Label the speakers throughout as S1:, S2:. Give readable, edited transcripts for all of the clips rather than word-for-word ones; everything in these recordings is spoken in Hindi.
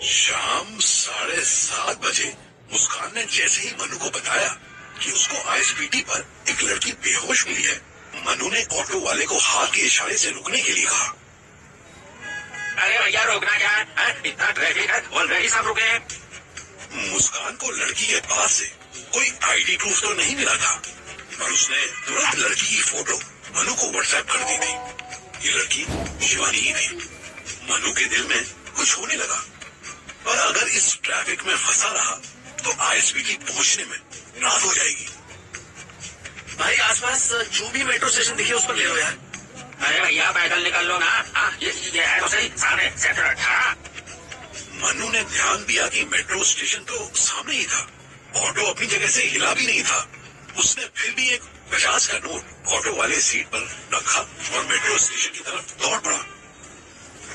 S1: शाम 7:30 मुस्कान ने जैसे ही मनु को बताया कि उसको आईएसबीटी पर एक लड़की बेहोश हुई है, मनु ने ऑटो वाले को हाथ के इशारे से रुकने के लिए कहा।
S2: अरे भैया रोकना क्या है? इतना ट्रैफिक है, ऑलरेडी सब रुके हैं।
S1: मुस्कान को लड़की के पास से कोई आईडी प्रूफ तो नहीं मिला था, पर उसने तुरंत लड़की की फोटो मनु को व्हाट्सएप कर दी थी। ये लड़की शिवानी ही थी। मनु के दिल में कुछ होने लगा, पर अगर इस ट्रैफिक में फंसा रहा तो आईएसबीटी पहुंचने में रात हो जाएगी।
S2: भाई आसपास जो भी मेट्रो स्टेशन दिखे उस पर ले लो यार। अरे भैया पैदल निकल लो ना। ये है तो सही, सामने सेक्टर 18।
S1: मनु ने ध्यान दिया कि मेट्रो स्टेशन तो सामने ही था, ऑटो अपनी जगह से हिला भी नहीं था। उसने फिर भी एक 50 का नोट ऑटो वाले सीट पर रखा और मेट्रो स्टेशन की तरफ दौड़ पड़ा।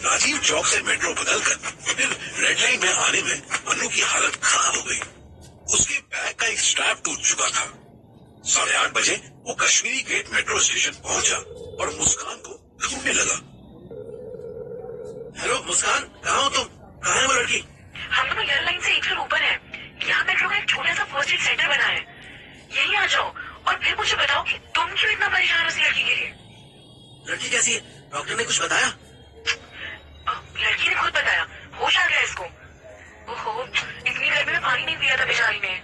S1: राजीव चौक से मेट्रो बदलकर फिर रेड लाइन में आने में मनु की हालत खराब हो गई। उसके बैग का एक स्ट्रैप टूट चुका था। 8:30 बजे वो कश्मीरी गेट मेट्रो स्टेशन पहुंचा और मुस्कान को ढूंढने लगा।
S2: हेलो मुस्कान, कहाँ हो तुम? कहाँ है वो लड़की?
S3: हम दोनों एयर लाइन से एक फ्लोर ऊपर है। यहाँ मेट्रो का एक छोटा सा फर्स्ट एड सेंटर बना है, यही आ जाओ और फिर मुझे बताओ कि तुम क्यों इतना परेशान हो उस लड़की के लिए।
S2: लड़की कैसी है? डॉक्टर ने कुछ बताया?
S3: लड़की ने खुद बताया, होश आ गया इसको। ओहो, इतनी गर्मी में पानी नहीं पिया था बेचारी ने।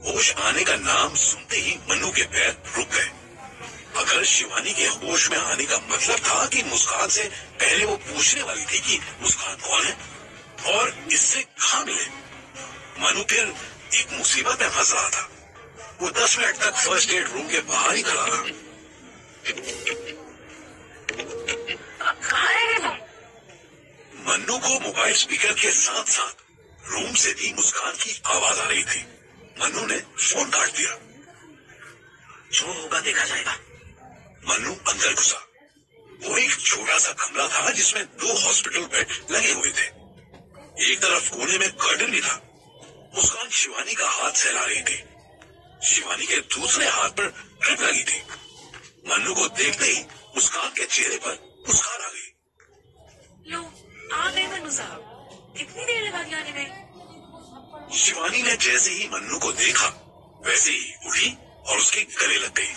S1: होश आने का नाम सुनते ही मनु के पैर रुक गए। अगर शिवानी के होश में आने का मतलब था कि मुस्कान से पहले वो पूछने वाली थी कि मुस्कान कौन है और इससे कहाँ मिले, मनु फिर एक मुसीबत में फंस रहा था। वो 10 मिनट तक फर्स्ट एड रूम के बाहर ही खड़ा रहा।
S3: कहाँ रह गए तुम?
S1: मन्नू को मोबाइल स्पीकर के साथ साथ रूम से भी मुस्कान की आवाज आ रही थी। मन्नू ने फोन काट दिया।
S2: जो होगा देखा जाएगा।
S1: मन्नू अंदर घुसा। वो एक छोटा सा कमरा था जिसमें 2 हॉस्पिटल बेड लगे हुए थे। एक तरफ कोने में कर्टन भी था। मुस्कान शिवानी का हाथ सहला रही थी। शिवानी के दूसरे हाथ पर ड्रिप लगी थी। मन्नू को देखते ही मुस्कान के चेहरे पर मुस्कान आ गई।
S3: लो, आ गए मनु साहब। कितनी देर लगा के आने में?
S1: शिवानी ने जैसे ही मन्नू को देखा वैसे ही उठी और उसके गले लग गई।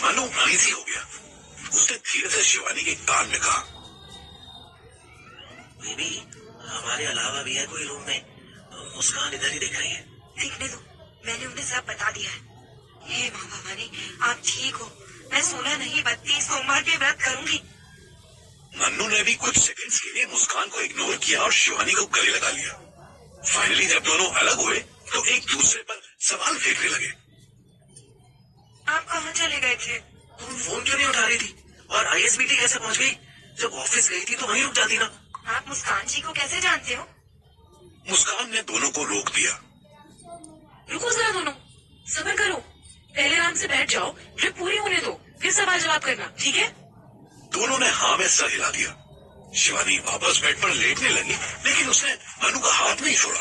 S1: मन्नू अनईजी हो गया। उसने धीरे से शिवानी के कान में कहा,
S2: बेबी हमारे अलावा भी है कोई रूम में? मुस्कान इधर ही देख रही है।
S3: देखने दो, मैंने उन्हें सब बता दिया है। हे माँ भवानी, आप ठीक हो। मैं 16 नहीं 32 सोमवार के व्रत करूंगी।
S1: मन्नू ने भी कुछ सेकंड्स के लिए मुस्कान को इग्नोर किया और शिवानी को गले लगा लिया। फाइनली जब दोनों अलग हुए तो एक दूसरे पर सवाल फेंकने लगे।
S3: आप कहाँ चले गए थे?
S2: तुम फोन क्यों नहीं उठा रही थी? और आईएसबीटी कैसे पहुंच गई? जब ऑफिस गई थी तो वहीं रुक जाती ना।
S3: आप मुस्कान जी को कैसे जानते हो?
S1: मुस्कान ने दोनों को रोक दिया।
S3: रुको जरा दोनों, सब्र करो। पहले आराम से बैठ जाओ, ट्रिप पूरी होने दो, फिर सवाल जवाब करना, ठीक है?
S1: दोनों ने हाँ में सर हिला दिया। शिवानी वापस बेड पर लेटने लगी, लेकिन उसने मनु का हाथ नहीं छोड़ा।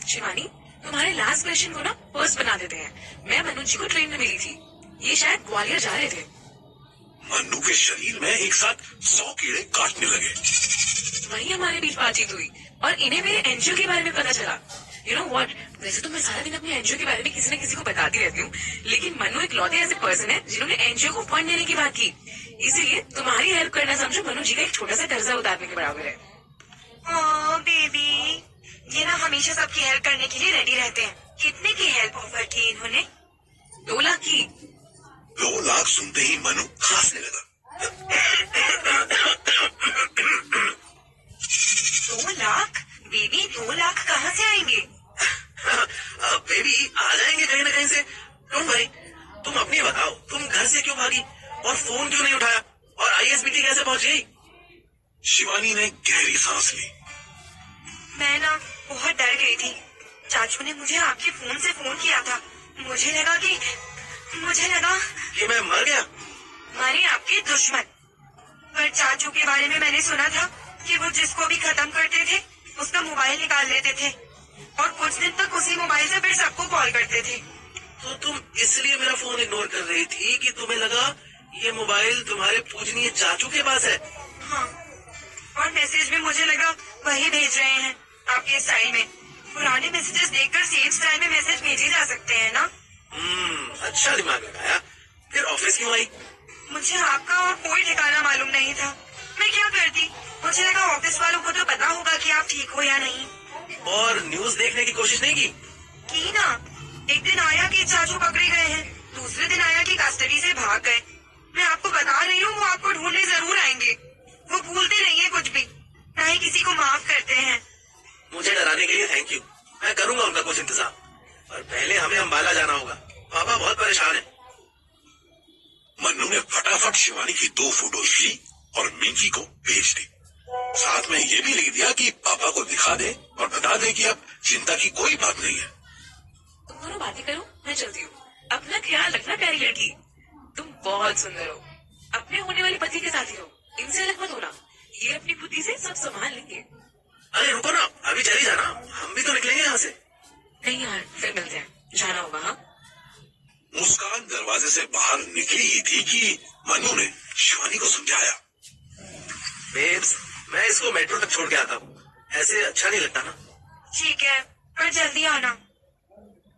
S3: शिवानी, तुम्हारे लास्ट क्वेश्चन को ना फर्स्ट बना देते हैं। मैं मनु जी को ट्रेन में मिली थी, ये शायद ग्वालियर जा रहे थे।
S1: मन्नू के शरीर में एक साथ 100 कीड़े काटने लगे।
S3: वही हमारे बीच बातचीत हुई और इन्हें मेरे एनजीओ के बारे में पता चला। यू नो व्हाट, वैसे तो मैं सारा दिन अपने एनजीओ के बारे में किसी न किसी को बताती रहती हूँ, लेकिन मनु एक लौटे ऐसे पर्सन है जिन्होंने एनजीओ को फंड देने की बात की। इसीलिए तुम्हारी हेल्प करना समझो मनु जी का एक छोटा सा कर्जा उतारने के बराबर है। ओह बेबी, ये ना हमेशा सबकी हेल्प करने के लिए रेडी रहते हैं। कितने की हेल्प ऑफर की इन्होंने? 2 लाख की।
S1: 2 लाख सुनते ही मनु खांसने लगा।
S3: 2 लाख? बेबी 2 लाख कहाँ से आएंगे?
S2: बेबी आ जाएंगे कहीं ना कहीं से। डोंट वरी, तुम अपनी बताओ, तुम घर से क्यों भागी और फोन क्यों नहीं उठाया और आईएसबीटी कैसे पहुंच गई?
S1: शिवानी ने गहरी सांस ली।
S3: मैं ना बहुत डर गई थी। चाचू ने मुझे आपके फोन से फोन किया था। मुझे लगा
S2: कि मैं मर गया।
S3: मारे आपके दुश्मन। पर चाचू के बारे में मैंने सुना था कि वो जिसको भी खत्म करते थे उसका मोबाइल निकाल लेते थे और कुछ दिन तक उसी मोबाइल से फिर सबको कॉल करते थे।
S2: तो तुम इसलिए मेरा फोन इग्नोर कर रही थी कि तुम्हें लगा ये मोबाइल तुम्हारे पूजनीय चाचू के पास है?
S3: हाँ,
S4: और मैसेज में मुझे लगा वही भेज रहे हैं आपके स्टाइल में। पुराने मैसेजेस देखकर सेम स्टाइल में मैसेज भेजे जा सकते हैं ना।
S2: अच्छा दिमाग लगाया। फिर ऑफिस क्यों आई?
S4: मुझे आपका और कोई ठिकाना मालूम नहीं था, मैं क्या करती। मुझे लगा ऑफिस वालों को तो पता होगा कि आप ठीक हो या नहीं।
S2: और न्यूज देखने की कोशिश नहीं
S4: की ना। एक दिन आया कि चाचू पकड़े गए हैं, दूसरे दिन आया कि कस्टडी से भाग गए। मैं आपको बता रही हूँ, वो आपको ढूंढने जरूर आएंगे। वो भूलते नहीं है कुछ भी, ना ही किसी को माफ करते हैं।
S2: मुझे डराने के लिए थैंक यू। मैं करूंगा उनका कुछ इंतजाम, पर पहले हमें अंबाला जाना होगा। पापा बहुत परेशान है।
S1: मन्नू ने फटाफट शिवानी की 2 फोटोज ली और मिंकी को भेज दी। साथ में ये भी लिख दिया कि पापा को दिखा दे और बता दे कि अब चिंता की कोई बात नहीं है।
S3: तुम दोनों बातें करो, मैं चलती हूँ। अपना ख्याल रखना प्यारी लड़की। तुम बहुत सुंदर हो। अपने होने वाले पति के साथ ही रहो, इनसे अलग मत होना। ये अपनी बुद्धि से सब संभाल लेंगे।
S2: अरे रुको ना, अभी चली जाना, हम भी तो निकलेंगे यहाँ से।
S3: नहीं यार, फिर मिलते हैं, जाना होगा। हाँ,
S1: मुस्कान दरवाजे से बाहर निकली ही थी कि मन्नू ने शिवानी को समझाया।
S2: बेब्स, मैं इसको मेट्रो तक छोड़ के आता हूँ, ऐसे अच्छा नहीं लगता ना।
S4: ठीक है, पर जल्दी आना।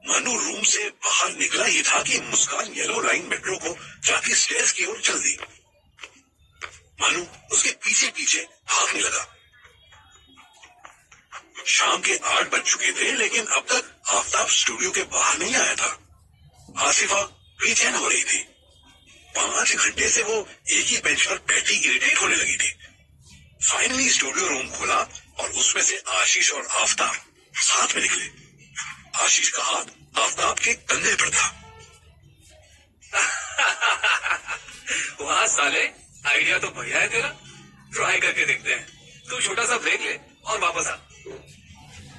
S1: मन्नू रूम से बाहर निकला ही था कि मुस्कान येलो लाइन मेट्रो को जाके स्टेयर्स की ओर चल दी। मन्नू उसके पीछे पीछे भागने लगा। शाम के 8 बज चुके थे, लेकिन अब तक आफताब स्टूडियो के बाहर नहीं आया था। आसिफा बेचैन हो रही थी। 5 घंटे से वो एक ही बेंच पर बैठी इरिटेट होने लगी थी। फाइनली स्टूडियो रूम खुला और उसमें से आशीष और आफताब साथ में निकले। आशीष का हाथ आफताब के कंधे पर था।
S5: वाह साले, आइडिया तो बढ़िया है तेरा। ट्राई करके देखते हैं। तू छोटा सा ब्रेक ले और वापस आ।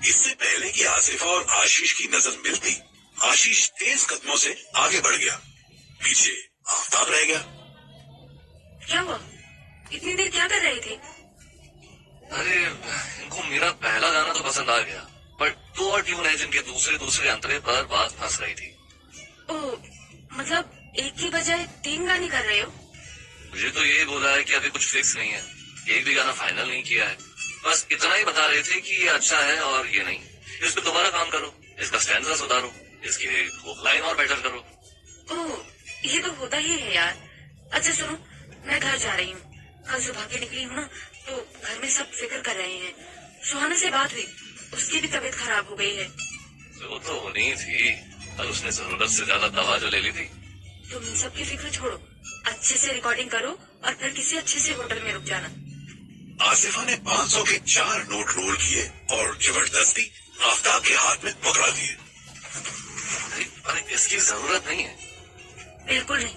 S1: इससे पहले कि आसिफा और आशीष की नजर मिलती, आशीष तेज कदमों से आगे बढ़ गया। पीछे आफताब रह गया।
S3: क्या हुआ? इतनी देर क्या कर रहे थे?
S5: अरे इनको मेरा पहला गाना तो पसंद आ गया, पर 2 और ट्यून है जिनके दूसरे अंतरे पर बात फंस रही थी।
S3: ओह, मतलब एक की बजाय 3 गाने कर रहे हो?
S5: मुझे तो ये बोला है कि अभी कुछ फिक्स नहीं है, एक भी गाना फाइनल नहीं किया है। बस इतना ही बता रहे थे कि ये अच्छा है और ये नहीं। इस पे दोबारा काम करो, इसका स्टैंजा सुधारो, इसकी हुक लाइन और बेटर करो।
S3: ओह, ये तो होता ही है यार। अच्छा सुनो, मैं घर जा रही हूँ। कल सुबह के निकली हूँ ना, तो घर में सब फिक्र कर रहे हैं। सुहाना से बात हुई, उसकी भी तबीयत खराब हो गई है।
S5: जो तो होनी थी, कल उसने जरूरत से ज्यादा दवा जो ले ली थी।
S3: तुम इन सब की फिक्र छोड़ो, अच्छे से रिकॉर्डिंग करो और फिर किसी अच्छे से होटल में रुक जाना।
S1: आसिफा ने 500 के 4 नोट रोल किए और जबरदस्ती आफताब के हाथ में पकड़ा दिए।
S5: अरे इसकी जरूरत नहीं है।
S3: बिल्कुल नहीं,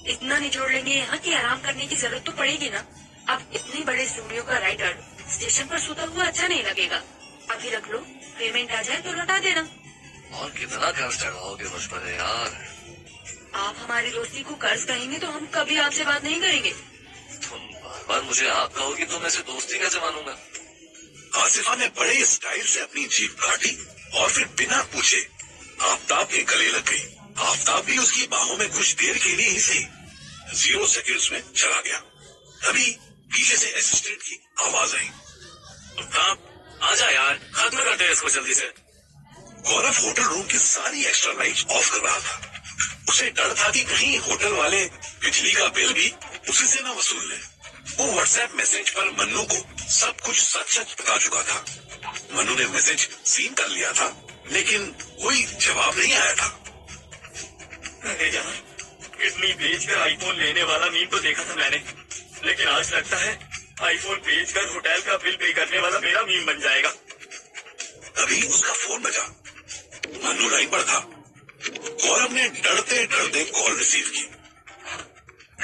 S3: इतना निचोड़ लेंगे यहाँ की आराम करने की जरूरत तो पड़ेगी ना। अब इतने बड़े स्टूडियो का राइटर स्टेशन पर सोता हुआ अच्छा नहीं लगेगा। अभी रख लो, पेमेंट आ जाए तो लौटा देना।
S5: और कितना कर्ज चढ़ाओगे मुझ पर यार।
S3: आप हमारी दोस्ती को कर्ज कहेंगे तो हम कभी आपसे बात नहीं करेंगे।
S5: तुम बार बार मुझे आप कहोगी तो मैं इसे दोस्ती कैसे मानूंगा।
S1: आसिफा ने बड़े स्टाइल से अपनी जीभ काटी और फिर बिना पूछे आफताब के गले लग गई। आफताब भी उसकी बाहों में कुछ देर के लिए ही सही 0 सेकंड्स में चला गया। तभी पीछे से असिस्टेंट की आवाज आई।
S5: आफताब आजा यार, खत्म करते हैं इसको जल्दी से।
S1: गौरव होटल रूम की सारी एक्स्ट्रा लाइट्स ऑफ कर रहा था। उसे डर था कि कहीं होटल वाले बिजली का बिल भी उसी से न वसूल ले। वो व्हाट्सएप मैसेज पर मन्नू को सब कुछ सच सच बता चुका था। मन्नू ने मैसेज सीन कर लिया था, लेकिन कोई जवाब नहीं आया था।
S6: अरे यार, किडनी बेचकर आईफोन लेने वाला मीम तो देखा था मैंने, लेकिन आज लगता है आईफोन बेचकर होटल का बिल पे करने वाला मेरा मीम बन जाएगा।
S1: तभी उसका फोन बजा। मन्नू लाइन पर था। गौरव ने डरते डरते कॉल रिसीव की।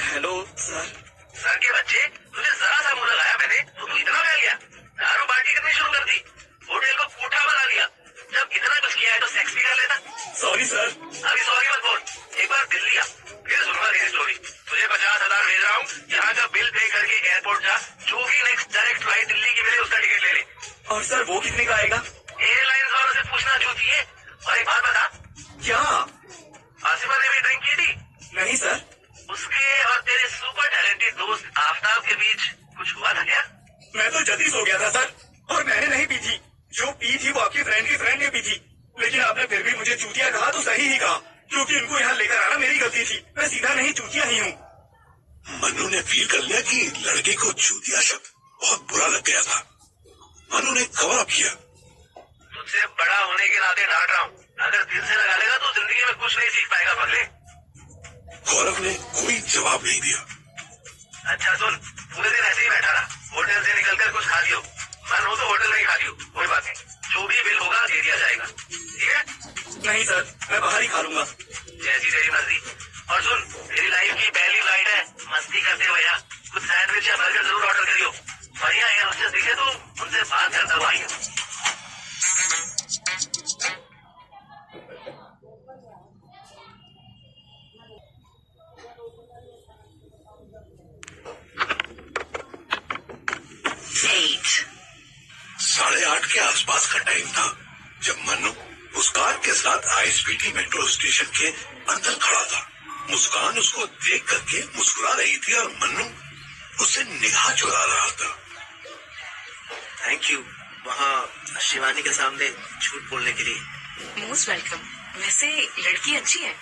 S6: Hello sir.
S2: सर के बच्चे, तुझे जरा सा मुंह लगाया मैंने तो तू इतना फैल गया। दारू पार्टी करनी शुरू कर दी, होटल को कोठा बना दिया। जब इतना कुछ किया है तो सेक्स भी कर लेता।
S6: Sorry sir.
S2: अभी सॉरी मत बोल, एक बार दिल्ली आ, फिर सुनवा तेरी स्टोरी। तुझे 50,000 भेज रहा हूँ, यहाँ का बिल पे करके एयरपोर्ट जा। जो भी नेक्स्ट डायरेक्ट फ्लाइट दिल्ली की मिले उसका टिकट ले ले।
S6: और सर वो कितने का आएगा?
S2: एयरलाइंस वालों से पूछना जो थी। और एक बात बता,
S6: क्या?
S2: आसिफा ने भी ड्रिंक की थी?
S6: नहीं सर।
S2: उसके और तेरे सुपर टैलेंटेड दोस्त आफताब के बीच कुछ हुआ था क्या?
S6: मैं तो जल्दी सो गया था सर, और मैंने नहीं पी थी। जो पी थी वो आपकी फ्रेंड की फ्रेंड ने पी थी। लेकिन आपने फिर भी मुझे चूतिया कहा तो सही ही कहा, क्योंकि इनको यहाँ लेकर आना मेरी गलती थी। मैं सीधा नहीं चूतिया ही हूँ।
S1: मनु ने फील कर लिया कि लड़के को चूतिया शब्द बहुत बुरा लग गया था। मनु ने कवर अप किया।
S5: तुझसे बड़ा होने के नाते डांट रहा हूँ, अगर दिल से लगा लेगा तो जिंदगी में कुछ नहीं सीख पाएगा पगले।
S1: गौरव ने कोई जवाब नहीं दिया।
S5: अच्छा सुन, पूरे दिन ऐसे ही बैठा रहा, होटल से निकलकर कुछ खा लियो। मन हो तो होटल में ही खा लियो, कोई बात नहीं। जो भी बिल होगा दे दिया जाएगा, ठीक है?
S6: नहीं सर, मैं बाहर ही खा लूंगा।
S5: जैसी तेरी मर्जी। और सुन, तेरी लाइफ की पहली फ्लाइट है, मस्ती करते हुए यहाँ कुछ सैंडविच या बर्गर जरूर ऑर्डर करियो। बढ़िया है, उससे दिखे तो उनसे बात करता हुआ आइए।
S1: साढ़े 8 के आसपास का टाइम था जब मनु मुस्कान के साथ आईएसबीटी मेट्रो स्टेशन के अंदर खड़ा था। मुस्कान उसको देख करके मुस्कुरा रही थी और मनु उससे निगाह चुरा रहा था।
S2: थैंक यू वहाँ शिवानी के सामने झूठ बोलने के लिए।
S3: Most welcome. वैसे लड़की अच्छी है।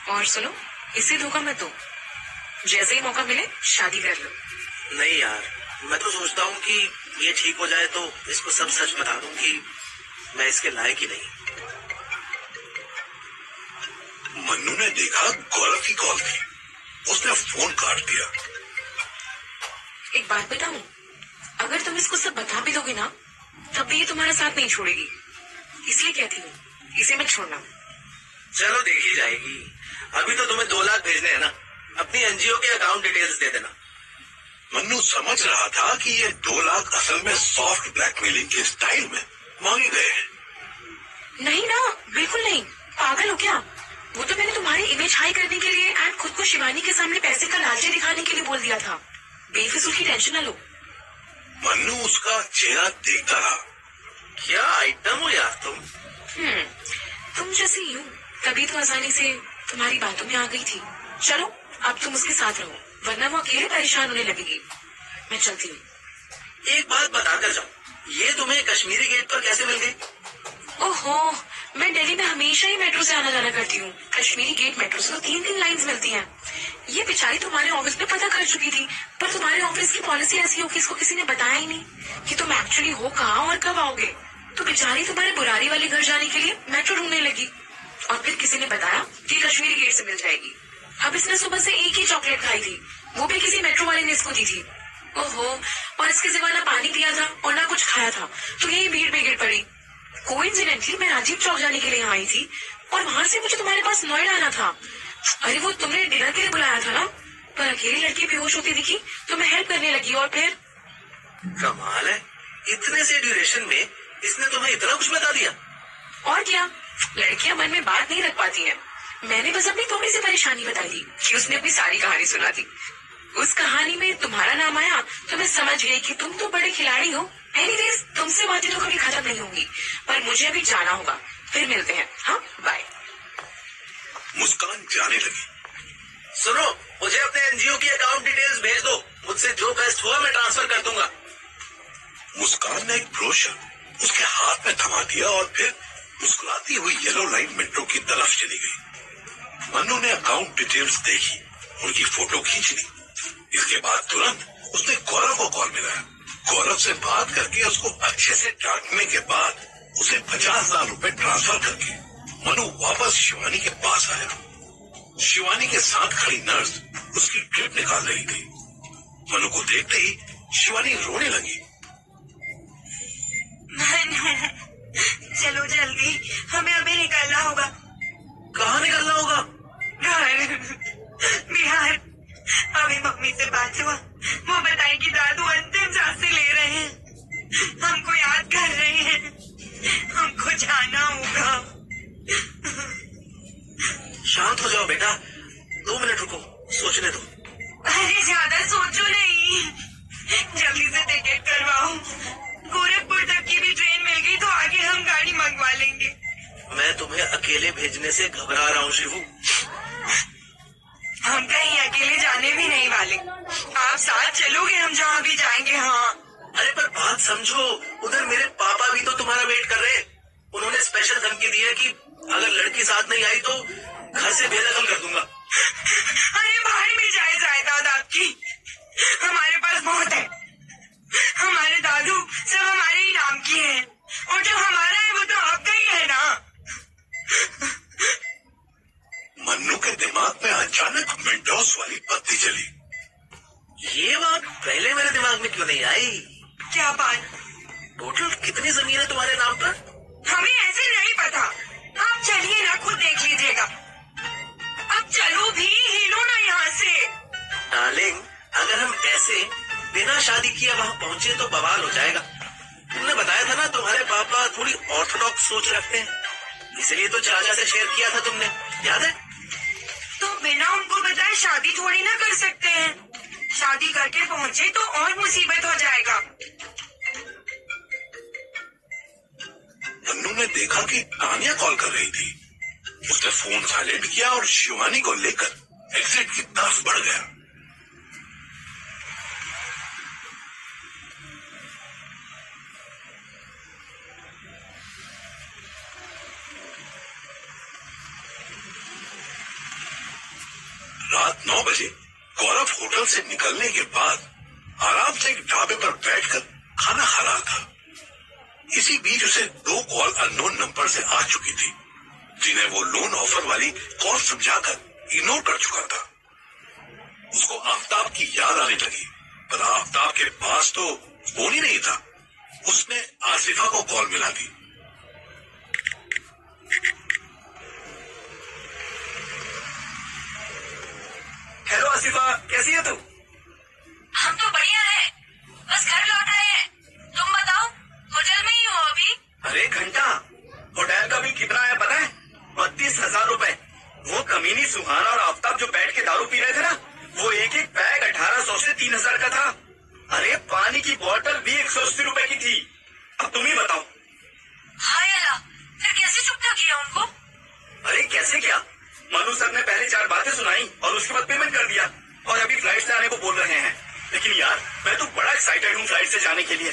S3: और सुनो, इसे धोखा मत दो। जैसे ही मौका मिले शादी कर लो।
S2: नहीं यार, मैं तो सोचता हूँ कि ये ठीक हो जाए तो इसको सब सच बता दूं कि मैं इसके लायक ही नहीं।
S1: मन्नू ने देखा गौरव की कॉल थी। उसने फोन काट दिया।
S3: एक बात बताऊं, अगर तुम इसको सब बता भी दोगे ना, तब भी ये तुम्हारा साथ नहीं छोड़ेगी। इसलिए कहती हूँ, इसे मत छोड़ना।
S2: चलो देखी जाएगी। अभी तो तुम्हें 2 लाख भेजने हैं ना, अपनी एनजीओ के अकाउंट डिटेल्स दे देना।
S1: मन्नू समझ रहा था कि ये 2 लाख असल में सॉफ्ट ब्लैकमेलिंग के स्टाइल में मांगे गए।
S3: नहीं ना, बिल्कुल नहीं। पागल हो क्या? वो तो मैंने तुम्हारी इमेज हाई करने के लिए एंड खुद को शिवानी के सामने पैसे का लालची दिखाने के लिए बोल दिया था। बेफिजूल की टेंशन न लो।
S1: मन्नू उसका चेहरा देखता रहा।
S2: क्या आइटम हो यार तुम।
S3: तुम जैसे यूं तभी तो आसानी से तुम्हारी बातों में आ गई थी। चलो अब तुम उसके साथ रहो, वरना वो अकेले परेशान होने लगेगी। मैं चलती हूँ।
S2: एक बात बताकर जाओ, ये तुम्हें कश्मीरी गेट पर कैसे मिल गई?
S3: ओहो, मैं दिल्ली में हमेशा ही मेट्रो से आना जाना करती हूँ। कश्मीरी गेट मेट्रो से तो 3 लाइंस मिलती हैं। ये बेचारी तुम्हारे ऑफिस में पता कर चुकी थी, पर तुम्हारे ऑफिस की पॉलिसी ऐसी हो कि इसको किसी ने बताया ही नहीं कि तुम एक्चुअली हो कहाँ और कब आओगे। तो बेचारी तुम्हारे बुरारी वाले घर जाने के लिए मेट्रो ढूंढने लगी, और फिर किसी ने बताया कि कश्मीरी गेट से मिल जाएगी। अब इसने सुबह से एक ही चॉकलेट खाई थी, वो भी किसी मेट्रो वाले ने इसको दी थी। ओहो, और इसके सिवा ना पानी पिया था और ना कुछ खाया था, तो यही भीड़ में गिर पड़ी। कोइंसिडेंटली मैं राजीव चौक जाने के लिए आई थी, और वहाँ से मुझे तुम्हारे पास नोएडा आना था। अरे वो तुमने डिनर के लिए बुलाया था ना, पर अकेली लड़की बेहोश होती दिखी तो मैं हेल्प करने लगी। और फिर
S2: कमाल है, इतने से ड्यूरेशन में इसने तुम्हें इतना कुछ बता दिया।
S3: और क्या, लड़कियां मन में बात नहीं रख पाती हैं। मैंने बस अपनी थोड़ी सी परेशानी बताई थी कि उसने अपनी सारी कहानी सुना दी। उस कहानी में तुम्हारा नाम आया तो मैं समझ गई कि तुम तो बड़े खिलाड़ी हो। एनीवेज, तुमसे बातें तो कभी खत्म नहीं होंगी, पर मुझे अभी जाना होगा। फिर मिलते हैं। हाँ, बाय।
S1: मुस्कान जाने लगी।
S2: सुनो, मुझे अपने एनजीओ की अकाउंट डिटेल्स भेज दो। मुझसे जो बेस्ट हुआ मैं ट्रांसफर कर दूंगा।
S1: मुस्कान ने एक ब्रोशर उसके हाथ में थमा दिया और फिर मुस्कुराती हुई येलो लाइन मेट्रो की तरफ चली गई। मनु ने अकाउंट डिटेल्स देखी, उनकी फोटो खींच ली। इसके बाद तुरंत उसने गौरव को कॉल मिलाया। गौरव से बात करके उसको अच्छे से डांटने के बाद उसे 50,000 रुपए ट्रांसफर करके मनु वापस शिवानी के पास आया। शिवानी के साथ खड़ी नर्स उसकी ड्रिप निकाल रही थी। मनु को देखते ही शिवानी रोने लगी।
S4: चलो जल्दी, हमें अभी निकलना होगा।
S2: कहाँ निकलना होगा?
S4: घर, बिहार। अभी मम्मी से बात हुआ, वो बताए कि दादू अंतिम सांसें ले रहे हैं, हमको याद कर रहे हैं, हमको जाना होगा।
S2: शांत हो जाओ बेटा, 2 मिनट रुको, सोचने दो।
S4: अरे ज्यादा सोचो नहीं, जल्दी से टिकट करवाओ। गोरखपुर तक की भी ट्रेन मिल गई तो आगे हम गाड़ी मंगवा लेंगे।
S2: मैं तुम्हें अकेले भेजने से घबरा रहा हूँ शिवू।
S4: हम कहीं अकेले जाने भी नहीं वाले, आप साथ चलोगे हम जहाँ भी जाएंगे। हाँ,
S2: अरे पर बात समझो, उधर मेरे पापा भी तो तुम्हारा वेट कर रहे हैं। उन्होंने स्पेशल धमकी दी है कि अगर लड़की साथ नहीं आई तो घर से बेदखल कर दूंगा।
S4: अरे बाहर में जाए जायदाद आपकी, हमारे पास बहुत है। हमारे दादू सब हमारे ही नाम की हैं, और जो हमारा है वो तो आपका ही है ना।
S1: मन्नू के दिमाग में अचानक मेंटोस वाली बत्ती जली।
S2: ये बात पहले मेरे दिमाग में क्यों नहीं आई?
S4: क्या बात?
S2: टोटल कितनी जमीन है तुम्हारे नाम पर?
S4: हमें ऐसे नहीं पता, आप चलिए ना, खुद देख लीजिएगा। अब चलो भी, हिलो ना यहाँ से।
S2: डार्लिंग, अगर हम ऐसे बिना शादी किए वहाँ पहुँचे तो बवाल हो जाएगा। तुमने बताया था ना तुम्हारे पापा थोड़ी ऑर्थोडॉक्स सोच रखते हैं, इसलिए तो चाचा से शेयर किया था तुमने, याद है?
S4: तो बिना उनको बताए शादी थोड़ी ना कर सकते हैं। शादी करके पहुँचे तो और मुसीबत हो जाएगा।
S1: मन्नू ने देखा कि तानिया कॉल कर रही थी। उसने फोन साइलेंट किया और शिवानी को लेकर एग्जिट की तरफ बढ़ गया। रात 9 बजे गौरव होटल से निकलने के बाद आराम से एक ढाबे पर बैठकर खाना खा रहा था। इसी बीच उसे 2 कॉल अननोन नंबर से आ चुकी थी, जिन्हें वो लोन ऑफर वाली कॉल समझाकर इग्नोर कर चुका था। उसको आफ्ताब की याद आने लगी, पर आफ्ताब के पास तो फोन ही नहीं था। उसने आसिफा को कॉल मिला दी।
S6: हेलो आसिफा, कैसी है तू?
S3: हम तो बढ़िया है, बस घर लौट आए हैं। तुम बताओ, होटल में ही हो अभी?
S6: अरे घंटा, होटल का बिल कितना आया पता है? 32,000 रुपए। वो कमीनी सुहाना और आफ्ताब जो बैठ के दारू पी रहे थे ना, वो एक एक बैग 1800 से 3000 का था। अरे पानी की बोतल भी 180 रुपए की थी। अब तुम ही बताओ।
S3: हाय अल्लाह, फिर कैसे चुपता किया उनको?
S6: अरे कैसे क्या, मनु सर ने पहले 4 बातें सुनाई और उसके बाद पेमेंट कर दिया, और अभी फ्लाइट से आने को बोल रहे हैं। लेकिन यार मैं तो बड़ा एक्साइटेड हूँ फ्लाइट से जाने के लिए,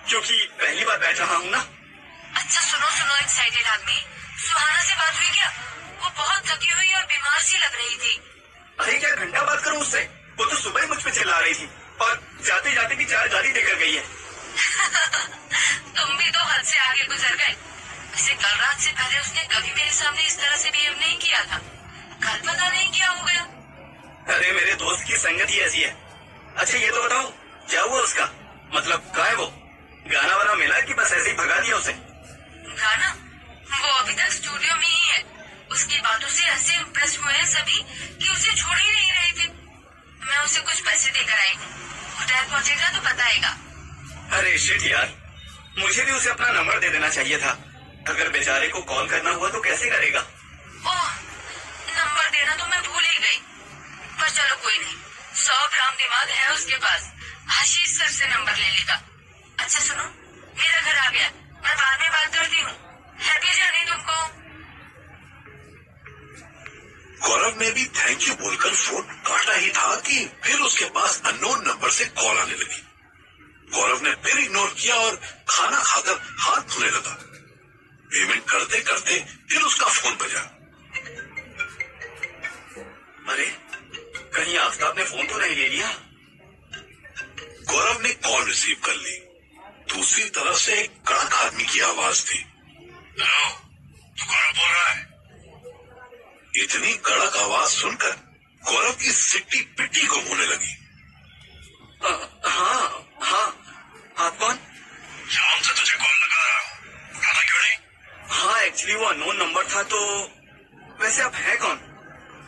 S6: क्योंकि पहली बार बैठ रहा हूँ ना।
S3: अच्छा सुनो एक्साइटेड आदमी, सुहाना से बात हुई क्या? वो बहुत थकी हुई और बीमार सी लग रही थी।
S6: अरे क्या घंटा बात करूँ उससे? वो तो सुबह ही मुझ पे चिल्ला रही थी, और जाते जाते भी 4 गाली देकर गई है।
S3: तुम भी तो हद से आगे गुजर गए। वैसे कल रात से पहले उसने कभी मेरे सामने इस तरह से बिहेव नहीं किया था। कल पता नहीं क्या हो गया।
S6: अरे मेरे दोस्त की संगत ही ऐसी है। अच्छा ये तो बताओ, क्या हुआ उसका? मतलब कहाँ है वो? गाना वाना मिला कि बस ऐसे ही भगा दिया उसे?
S3: गाना? वो अभी तक स्टूडियो में ही है। उसकी बातों से ऐसे इम्प्रेस हुए हैं सभी कि उसे छोड़ ही नहीं रहे थे। मैं उसे कुछ पैसे देकर आई हूँ, होटल पहुँचेगा तो बताएगा।
S6: अरे शिट यार, मुझे भी उसे अपना नंबर दे देना चाहिए था। अगर बेचारे को कॉल करना हुआ तो कैसे करेगा?
S3: ओह, नंबर देना तो मैं भूल ही गई। पर चलो कोई नहीं, 100 ग्राम दिमाग है उसके पास। आशीष सर से नंबर ले लेगा। अच्छा सुनो, मेरा घर आ गया, मैं बाद में बात करती हूँ। हैप्पी जर्नी तुमको।
S1: गौरव ने भी थैंक यू बोलकर फोन काटा ही था कि फिर उसके पास अननोन नंबर से कॉल आने लगी। गौरव ने फिर इग्नोर किया और खाना खाकर हाथ धोने लगा। पेमेंट करते करते फिर उसका फोन बजा।
S6: अरे कहीं आफ्ताब ने फोन तो नहीं ले लिया?
S1: गौरव ने कॉल रिसीव कर ली। दूसरी तरफ से एक कड़क आदमी की आवाज थी।
S5: हेलो, तू गौरव बोल रहा है?
S1: इतनी कड़क आवाज सुनकर गौरव की सिट्टी पिट्टी को होने लगी।
S6: हाँ, आप कौन?
S5: शाम से तुझे कॉल लगा रहा हूँ, उठाना क्यों नहीं?
S6: हाँ एक्चुअली वो अननोन नंबर था। तो वैसे आप हैं कौन?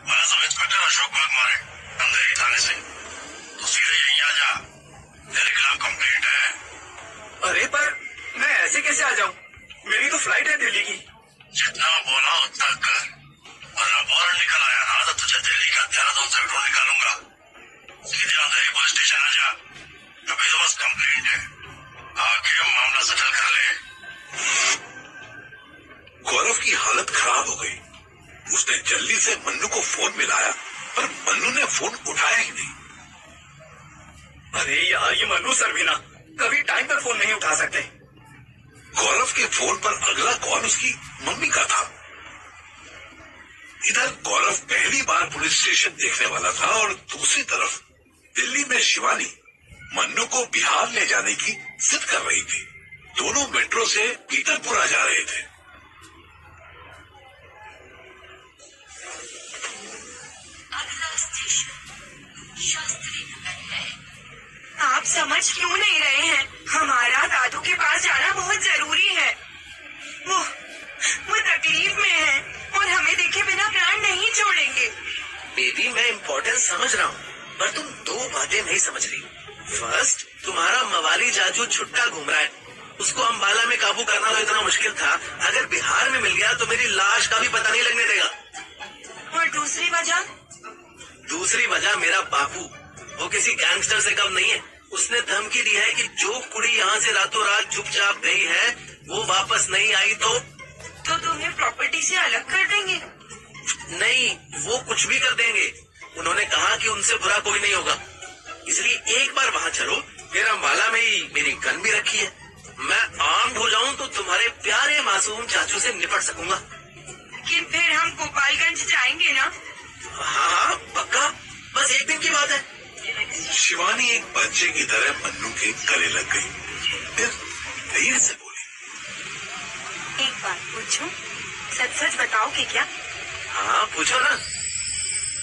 S5: मैं सब इंस्पेक्टर अशोक वाघमारे, अंधेरी थाने से। तू सीधे यहीं आ जा, तेरे खिलाफ कंप्लेंट है।
S6: अरे पर मैं ऐसे कैसे आ जाऊँ? मेरी तो फ्लाइट है दिल्ली की।
S5: जितना बोला उतना कर, वरना वारंट निकल आया ना तो तुझे दिल्ली का देहरादून से ड्रोन निकालूंगा। सीधे अंधेरी पुलिस स्टेशन आ जा। अभी तो बस कंप्लेंट है, आके मामला सेटल कर ले।
S1: गौरव की हालत खराब हो गई। उसने जल्दी से मन्नू को फोन मिलाया, पर मन्नू ने फोन उठाया ही नहीं।
S6: अरे यार ये मन्नू सर भी ना, कभी टाइम पर फोन नहीं उठा सकते।
S1: गौरव के फोन पर अगला कॉल उसकी मम्मी का था। इधर गौरव पहली बार पुलिस स्टेशन देखने वाला था और दूसरी तरफ दिल्ली में शिवानी मन्नू को बिहार ले जाने की जिद कर रही थी। दोनों मेट्रो से पीतरपुरा जा रहे थे।
S3: अगला स्टेशन शास्त्री नगर है।
S4: आप समझ क्यों नहीं रहे हैं? हमारा दादू के पास जाना बहुत जरूरी है। वो तकलीफ में है और हमें देखे बिना प्राण नहीं छोड़ेंगे।
S2: बेबी, मैं इम्पोर्टेंस समझ रहा हूँ, पर तुम दो बातें नहीं समझ रही। फर्स्ट, तुम्हारा मवाली जाजू छुट्टा घूम रहा है, उसको अम्बाला में काबू करना तो इतना मुश्किल था, अगर बिहार में मिल गया तो मेरी लाश का भी पता नहीं लगने देगा।
S4: और दूसरी वजह?
S2: दूसरी वजह मेरा बापू, वो किसी गैंगस्टर से कम नहीं है। उसने धमकी दी है कि जो कुड़ी यहाँ से रातों रात चुपचाप गई है वो वापस नहीं आई तो
S4: तुम्हें प्रॉपर्टी से अलग कर देंगे?
S2: नहीं, वो कुछ भी कर देंगे। उन्होंने कहा कि उनसे बुरा कोई नहीं होगा, इसलिए एक बार वहाँ चलो। फिर अम्बाला में ही मेरी गन भी रखी है, मैं आर्म्ड हो जाऊँ तो तुम्हारे प्यारे मासूम चाचू से निपट सकूंगा।
S4: लेकिन फिर हम गोपालगंज जाएंगे ना?
S2: हाँ पक्का, बस एक दिन की बात है।
S1: शिवानी एक बच्चे की तरह मन्नू के गले लग गई, फिर धीरे से बोली,
S4: एक बात पूछूं? सच सच बताओगे क्या?
S2: हाँ पूछो ना।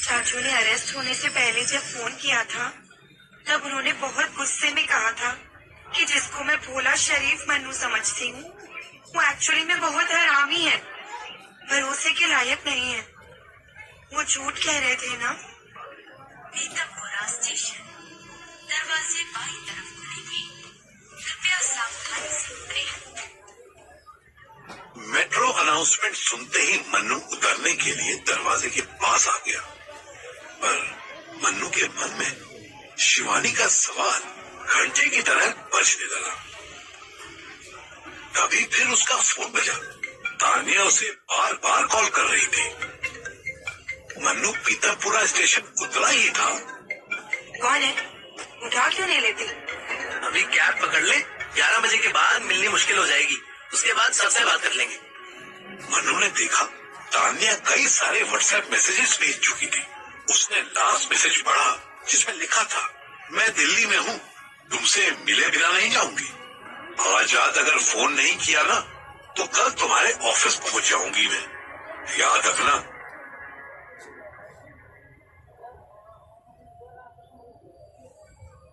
S4: चाचू ने अरेस्ट होने से पहले जब फोन किया था तब उन्होंने बहुत गुस्से में कहा था कि जिसको मैं भोला शरीफ मन्नू समझती हूँ वो एक्चुअली में बहुत हरामी है, भरोसे के लायक नहीं है। वो झूठ कह रहे थे ना?
S3: पीतरपुरा स्टेशन दरवाजे बाईं तरफ खुलेंगे, कृपया सावधानी से उतरें।
S1: मेट्रो अनाउंसमेंट सुनते ही मन्नू उतरने के लिए दरवाजे के पास आ गया, पर मन्नू के मन में शिवानी का सवाल घंटे की तरह बजने लगा। तभी फिर उसका फोन बजा। तानिया उसे बार बार कॉल कर रही थी। मन्नू पीतरपुरा स्टेशन उतरा ही था।
S4: कौन है? उठा क्यों नहीं लेती?
S2: अभी कैब पकड़ ले, 11 बजे के बाद मिलनी मुश्किल हो जाएगी, उसके बाद सबसे बात कर लेंगे।
S1: मन्नू ने देखा तानिया कई सारे व्हाट्सएप मैसेजेस भेज चुकी थी। उसने लास्ट मैसेज पढ़ा जिसमें लिखा था, मैं दिल्ली में हूँ, तुमसे मिले बिना नहीं जाऊंगी। आज रात अगर फोन नहीं किया ना तो कल तुम्हारे ऑफिस पहुंच जाऊंगी मैं। याद रखना